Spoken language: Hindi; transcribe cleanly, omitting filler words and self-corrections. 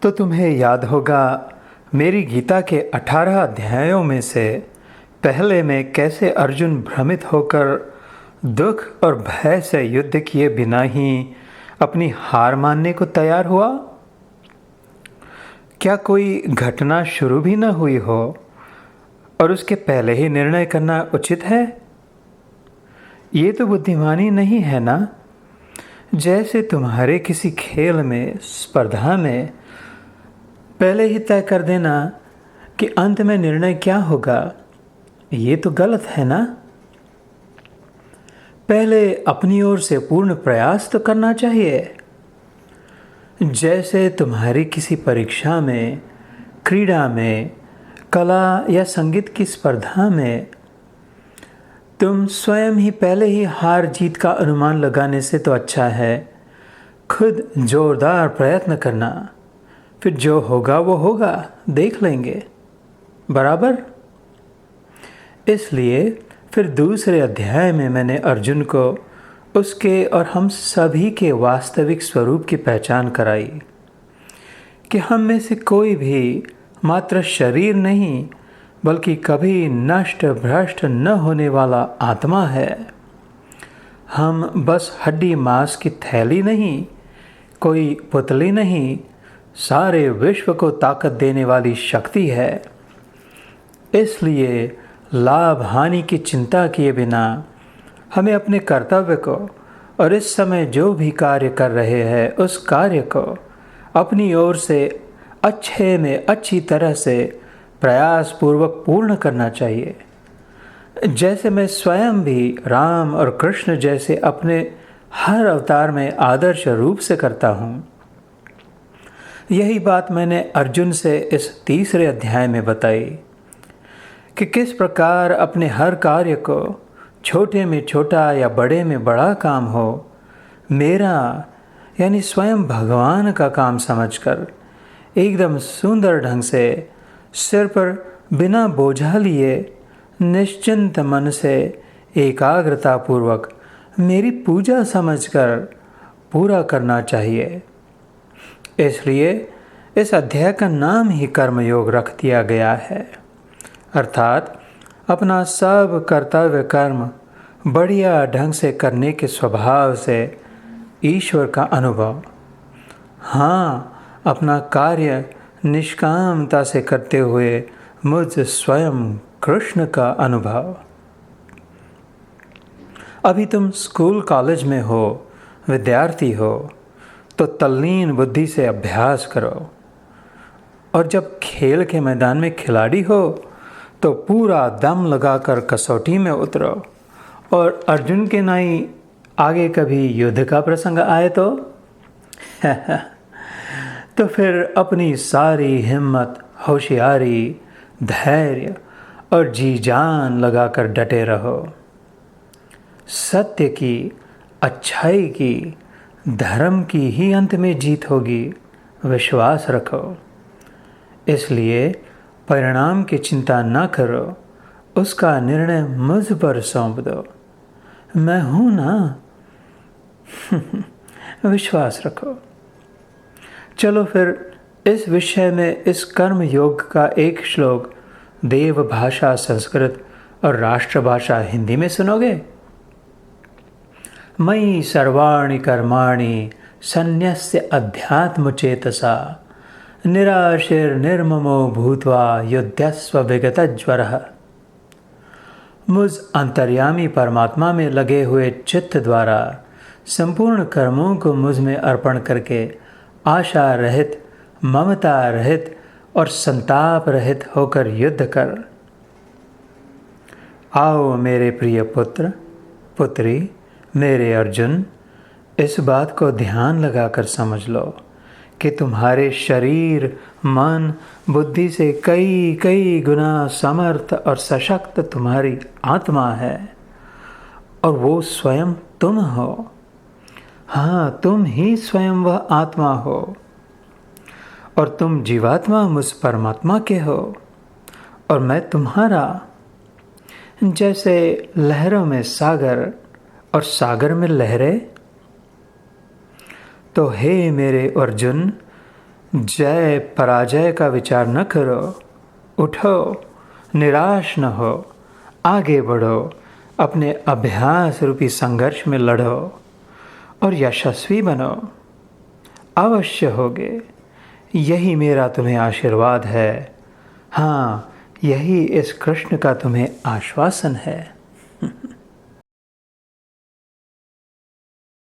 तो तुम्हें याद होगा मेरी गीता के 18 अध्यायों में से पहले में कैसे अर्जुन भ्रमित होकर दुख और भय से युद्ध किए बिना ही अपनी हार मानने को तैयार हुआ। क्या कोई घटना शुरू भी न हुई हो और उसके पहले ही निर्णय करना उचित है? ये तो बुद्धिमानी नहीं है ना। जैसे तुम्हारे किसी खेल में स्पर्धा में पहले ही तय कर देना कि अंत में निर्णय क्या होगा, ये तो गलत है ना। पहले अपनी ओर से पूर्ण प्रयास तो करना चाहिए। जैसे तुम्हारी किसी परीक्षा में, क्रीड़ा में, कला या संगीत की स्पर्धा में तुम स्वयं ही पहले ही हार जीत का अनुमान लगाने से तो अच्छा है खुद जोरदार प्रयत्न करना, फिर जो होगा वो होगा, देख लेंगे, बराबर। इसलिए फिर दूसरे अध्याय में मैंने अर्जुन को उसके और हम सभी के वास्तविक स्वरूप की पहचान कराई कि हम में से कोई भी मात्र शरीर नहीं बल्कि कभी नष्ट भ्रष्ट न होने वाला आत्मा है। हम बस हड्डी मांस की थैली नहीं, कोई पुतली नहीं, सारे विश्व को ताकत देने वाली शक्ति है। इसलिए लाभ हानि की चिंता किए बिना हमें अपने कर्तव्य को और इस समय जो भी कार्य कर रहे हैं उस कार्य को अपनी ओर से अच्छे में अच्छी तरह से प्रयास पूर्वक पूर्ण करना चाहिए। जैसे मैं स्वयं भी राम और कृष्ण जैसे अपने हर अवतार में आदर्श रूप से करता हूँ। यही बात मैंने अर्जुन से इस तीसरे अध्याय में बताई कि किस प्रकार अपने हर कार्य को, छोटे में छोटा या बड़े में बड़ा काम हो, मेरा यानी स्वयं भगवान का काम समझकर एकदम सुंदर ढंग से सिर पर बिना बोझा लिए निश्चिंत मन से एकाग्रता पूर्वक मेरी पूजा समझकर पूरा करना चाहिए। इसलिए इस अध्याय का नाम ही कर्मयोग रख दिया गया है, अर्थात अपना सब कर्तव्य कर्म बढ़िया ढंग से करने के स्वभाव से ईश्वर का अनुभव। हाँ, अपना कार्य निष्कामता से करते हुए मुझ स्वयं कृष्ण का अनुभव। अभी तुम स्कूल कॉलेज में हो, विद्यार्थी हो, तो तल्लीन बुद्धि से अभ्यास करो, और जब खेल के मैदान में खिलाड़ी हो तो पूरा दम लगाकर कसौटी में उतरो। और अर्जुन के नाई आगे कभी युद्ध का प्रसंग आए तो फिर अपनी सारी हिम्मत, होशियारी, धैर्य और जी जान लगाकर डटे रहो। सत्य की, अच्छाई की, धर्म की ही अंत में जीत होगी, विश्वास रखो। इसलिए परिणाम की चिंता न करो, उसका निर्णय मुझ पर सौंप दो। मैं हूं ना। विश्वास रखो। चलो फिर इस विषय में इस कर्म योग का एक श्लोक देव भाषा संस्कृत और राष्ट्रभाषा हिंदी में सुनोगे। मयि सर्वाणि कर्माणि सन्न्यस्य अध्यात्म चेतसा निराशिर्निर्ममो भूत्वा युध्यस्व विगतज्वरः। मुझ अंतर्यामी परमात्मा में लगे हुए चित्त द्वारा संपूर्ण कर्मों को मुझ में अर्पण करके आशा रहित, ममता रहित और संताप रहित होकर युद्ध कर। आओ मेरे प्रिय पुत्र, पुत्री, मेरे अर्जुन, इस बात को ध्यान लगाकर समझ लो कि तुम्हारे शरीर, मन, बुद्धि से कई कई गुना समर्थ और सशक्त तुम्हारी आत्मा है, और वो स्वयं तुम हो। हाँ, तुम ही स्वयं वह आत्मा हो, और तुम जीवात्मा मुझ परमात्मा के हो, और मैं तुम्हारा। जैसे लहरों में सागर और सागर में लहरें, तो हे मेरे अर्जुन, जय पराजय का विचार न करो, उठो, निराश न हो, आगे बढ़ो, अपने अभ्यास रूपी संघर्ष में लड़ो और यशस्वी बनो। अवश्य होगे। यही मेरा तुम्हें आशीर्वाद है। हाँ, यही इस कृष्ण का तुम्हें आश्वासन है।